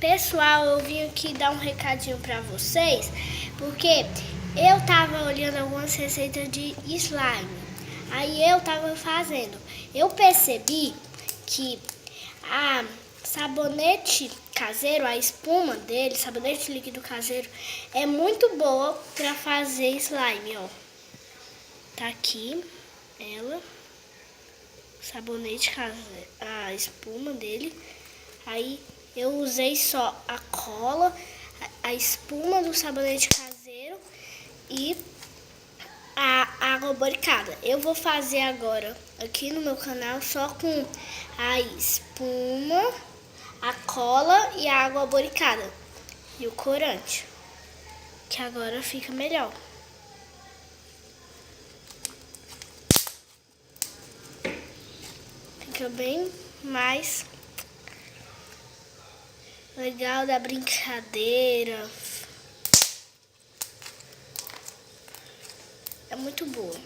Pessoal, eu vim aqui dar um recadinho pra vocês, porque eu tava olhando algumas receitas de slime, aí eu tava fazendo. Eu percebi que a sabonete caseiro, a espuma dele, sabonete líquido caseiro, é muito boa pra fazer slime, ó. Tá aqui ela, sabonete caseiro, a espuma dele. Aí eu usei só a cola, a espuma do sabonete caseiro e a água boricada. Eu vou fazer agora aqui no meu canal só com a espuma, a cola e a água boricada e o corante, que agora fica melhor. Fica bem mais legal da brincadeira. É muito boa.